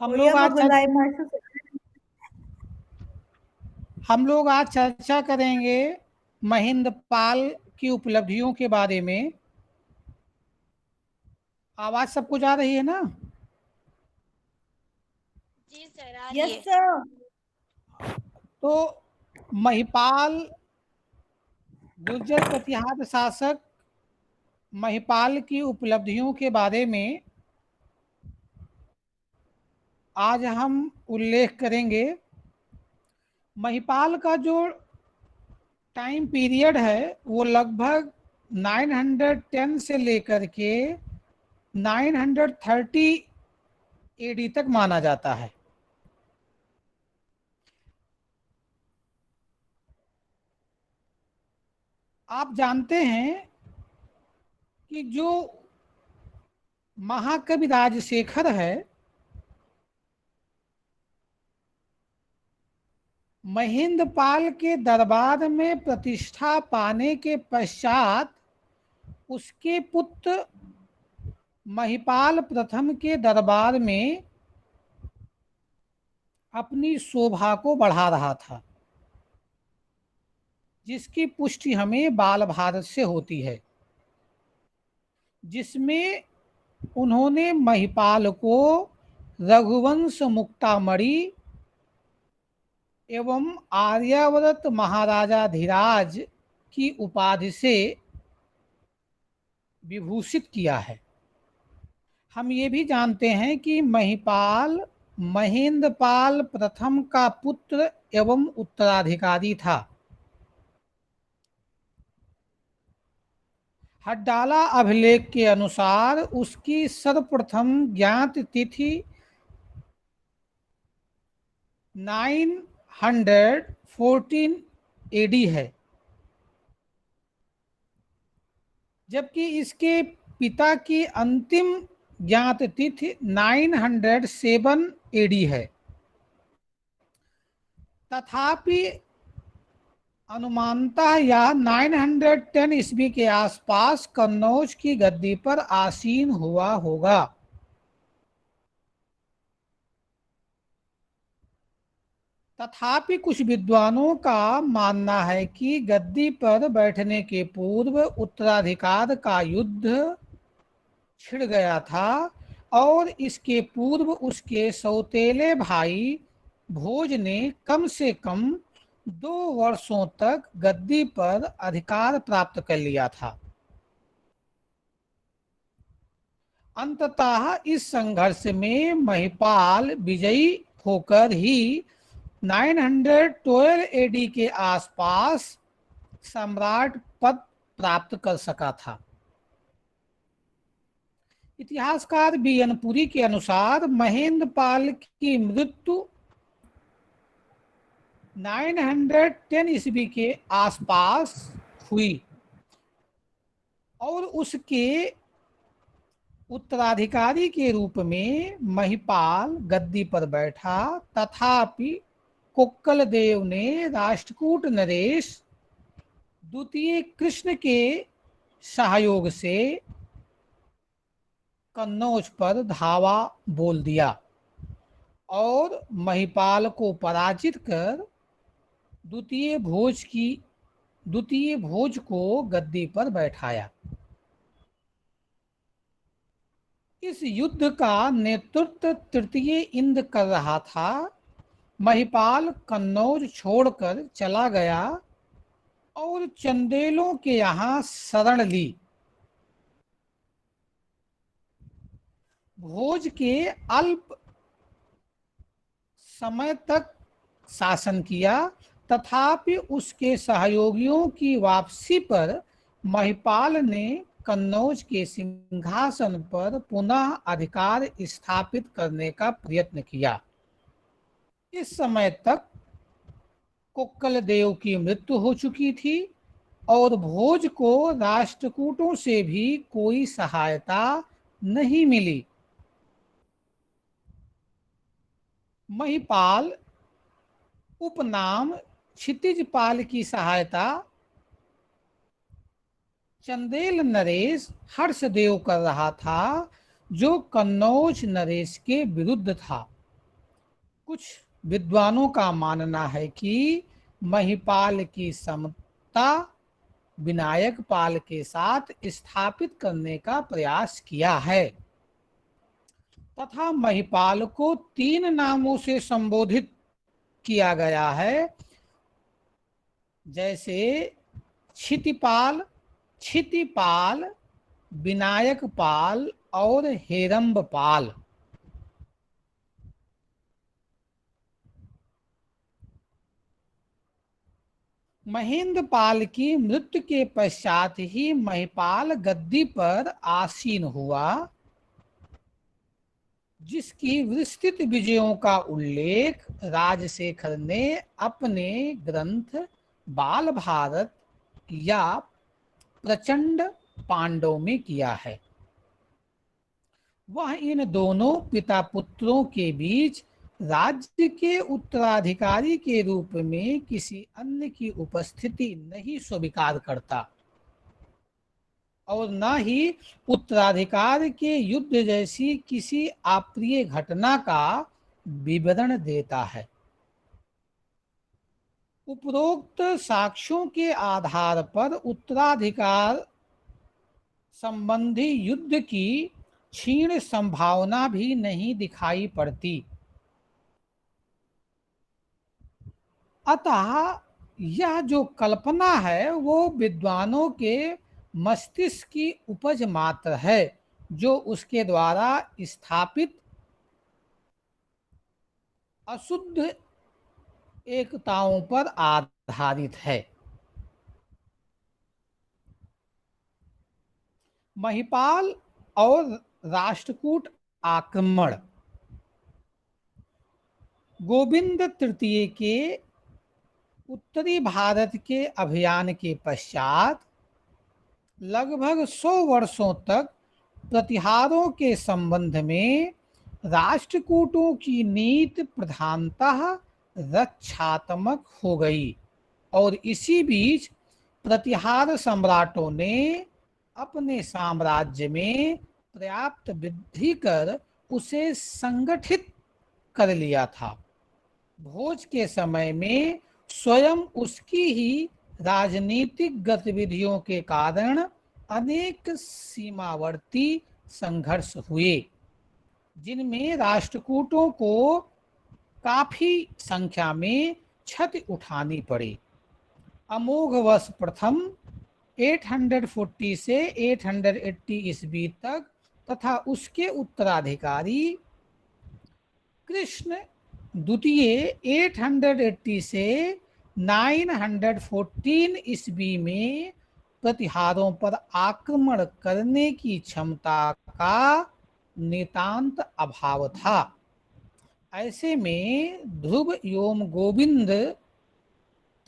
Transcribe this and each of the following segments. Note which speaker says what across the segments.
Speaker 1: हम
Speaker 2: भैया
Speaker 1: लोग
Speaker 2: मैं
Speaker 1: आज
Speaker 2: बुलाई महसूस।
Speaker 1: हम लोग आज चर्चा करेंगे महिंद्र पाल की उपलब्धियों के बारे में। आवाज सबको जा रही है ना?
Speaker 3: जी सर, आ रही
Speaker 2: यस
Speaker 3: है।
Speaker 2: सर।
Speaker 1: तो महिपाल गुर्जर प्रतिहार शासक महिपाल की उपलब्धियों के बारे में आज हम उल्लेख करेंगे। महिपाल का जो टाइम पीरियड है वो लगभग 910 से लेकर के 930 एडी तक माना जाता है। आप जानते हैं कि जो महाकवि राजशेखर है, महिंद्र पाल के दरबार में प्रतिष्ठा पाने के पश्चात उसके पुत्र महिपाल प्रथम के दरबार में अपनी शोभा को बढ़ा रहा था, जिसकी पुष्टि हमें बाल भारत से होती है, जिसमें उन्होंने महिपाल को रघुवंश मुक्तामणि एवं आर्यावर्त महाराजाधिराज की उपाधि से विभूषित किया है। हम ये भी जानते हैं कि महिपाल महेंद्र पाल प्रथम का पुत्र एवं उत्तराधिकारी था। हड्डाला अभिलेख के अनुसार उसकी सर्वप्रथम ज्ञात तिथि 914 एडी है, जबकि इसके पिता की अंतिम ज्ञात तिथि 907 एडी है। तथापि अनुमानतः यह 910 ईस्वी के आसपास कन्नौज की गद्दी पर आसीन हुआ होगा। तथापि कुछ विद्वानों का मानना है कि गद्दी पर बैठने के पूर्व उत्तराधिकार का युद्ध छिड़ गया था और इसके पूर्व उसके सौतेले भाई भोज ने कम से कम 2 वर्षों तक गद्दी पर अधिकार प्राप्त कर लिया था। अंततः इस संघर्ष में महिपाल विजयी होकर ही 912 एडी के आसपास सम्राट पद प्राप्त कर सका था। इतिहासकार बी.एन. पुरी के अनुसार महेंद्र पाल की मृत्यु 910 ईस्वी के आसपास हुई और उसके उत्तराधिकारी के रूप में महिपाल गद्दी पर बैठा। तथापि कोक्कल देव ने राष्ट्रकूट नरेश द्वितीय कृष्ण के सहयोग से कन्नौज पर धावा बोल दिया और महिपाल को पराजित कर द्वितीय भोज को गद्दी पर बैठाया। इस युद्ध का नेतृत्व तृतीय इंद्र कर रहा था। महिपाल कन्नौज छोड़कर चला गया और चंदेलों के यहाँ शरण ली। भोज के अल्प समय तक शासन किया, तथापि उसके सहयोगियों की वापसी पर महिपाल ने कन्नौज के सिंहासन पर पुनः अधिकार स्थापित करने का प्रयत्न किया। इस समय तक कोक्कल देव की मृत्यु हो चुकी थी और भोज को राष्ट्रकूटों से भी कोई सहायता नहीं मिली। महिपाल उपनाम क्षितिजपाल की सहायता चंदेल नरेश हर्षदेव कर रहा था, जो कन्नौज नरेश के विरुद्ध था। कुछ विद्वानों का मानना है कि महिपाल की समता विनायक पाल के साथ स्थापित करने का प्रयास किया है तथा महिपाल को 3 नामों से संबोधित किया गया है, जैसे क्षितिपाल, क्षितिपाल, विनायक पाल और हेरंब पाल। महेंद्र पाल की मृत्यु के पश्चात ही महिपाल गद्दी पर आसीन हुआ, जिसकी विस्तृत विजयों का उल्लेख राजशेखर ने अपने ग्रंथ बाल भारत या प्रचंड पांडव में किया है। वह इन दोनों पिता पुत्रों के बीच राज्य के उत्तराधिकारी के रूप में किसी अन्य की उपस्थिति नहीं स्वीकार करता और न ही उत्तराधिकार के युद्ध जैसी किसी अप्रिय घटना का विवरण देता है। उपरोक्त साक्ष्यों के आधार पर उत्तराधिकार संबंधी युद्ध की क्षीण संभावना भी नहीं दिखाई पड़ती। अतः यह जो कल्पना है वो विद्वानों के मस्तिष्क की उपज मात्र है, जो उसके द्वारा स्थापित अशुद्ध एकताओं पर आधारित है। महिपाल और राष्ट्रकूट आक्रमण। गोविंद तृतीय के उत्तरी भारत के अभियान के पश्चात लगभग 100 वर्षों तक प्रतिहारों के संबंध में राष्ट्रकूटों की नीति प्रधानतः रक्षात्मक हो गई और इसी बीच प्रतिहार सम्राटों ने अपने साम्राज्य में पर्याप्त वृद्धि कर उसे संगठित कर लिया था। भोज के समय में स्वयं उसकी ही राजनीतिक गतिविधियों के कारण अनेक सीमावर्ती संघर्ष हुए, जिनमें राष्ट्रकूटों को काफी संख्या में क्षति उठानी पड़ी। अमोघवश प्रथम 840 से 880 ईस्वी तक तथा उसके उत्तराधिकारी कृष्ण द्वितीय 880 से 914 ईस्वी में प्रतिहारों पर आक्रमण करने की क्षमता का नितांत अभाव था। ऐसे में ध्रुव एवं गोविंद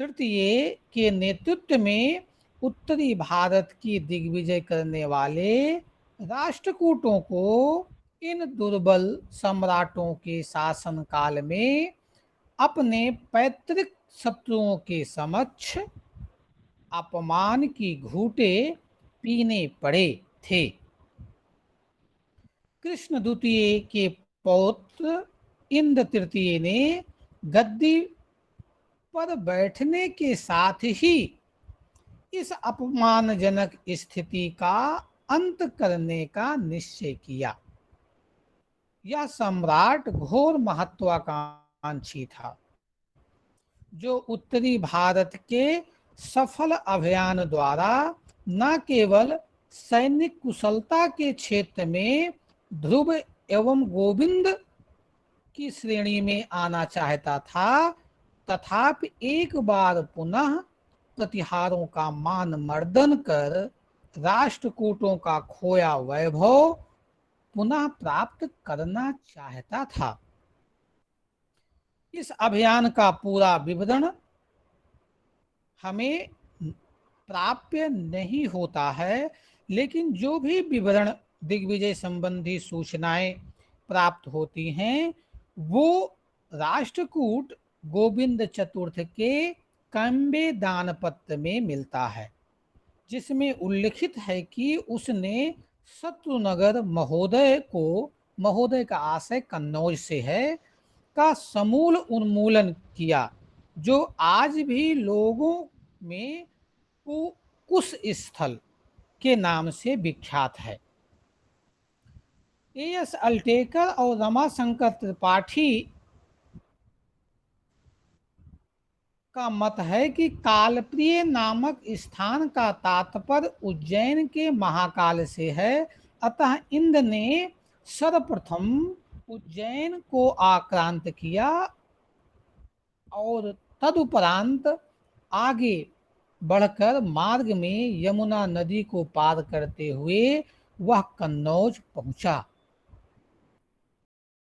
Speaker 1: तृतीय के नेतृत्व में उत्तरी भारत की दिग्विजय करने वाले राष्ट्रकूटों को इन दुर्बल सम्राटों के शासनकाल में अपने पैतृक शत्रुओं के समक्ष अपमान की घूंटे पीने पड़े थे। कृष्ण द्वितीय के पौत्र इंद्र तृतीय ने गद्दी पर बैठने के साथ ही इस अपमानजनक स्थिति का अंत करने का निश्चय किया। यह सम्राट घोर महत्वाकांक्षी था, जो उत्तरी भारत के सफल अभियान द्वारा न केवल सैनिक कुशलता के क्षेत्र में ध्रुव एवं गोविंद की श्रेणी में आना चाहता था, तथापि एक बार पुनः प्रतिहारों का मान मर्दन कर राष्ट्रकूटों का खोया वैभव पुनः प्राप्त करना चाहता था। इस अभियान का पूरा विवरण हमें प्राप्य नहीं होता है, लेकिन जो भी विवरण दिग्विजय संबंधी सूचनाएं प्राप्त होती हैं वो राष्ट्रकूट गोविंद चतुर्थ के कंबे दानपत्र में मिलता है, जिसमें उल्लिखित है कि उसने शत्रुनगर महोदय का आशय कन्नौज से है, का समूल उन्मूलन किया, जो आज भी लोगों में कुश स्थल के नाम से विख्यात है। एएस अल्टेकर और रमाशंकर त्रिपाठी का मत है कि कालप्रिय नामक स्थान का तात्पर्य उज्जैन के महाकाल से है, अतः इंद्र ने सर्वप्रथम उज्जैन को आक्रांत किया और तदुपरांत आगे बढ़कर मार्ग में यमुना नदी को पार करते हुए वह कन्नौज पहुंचा।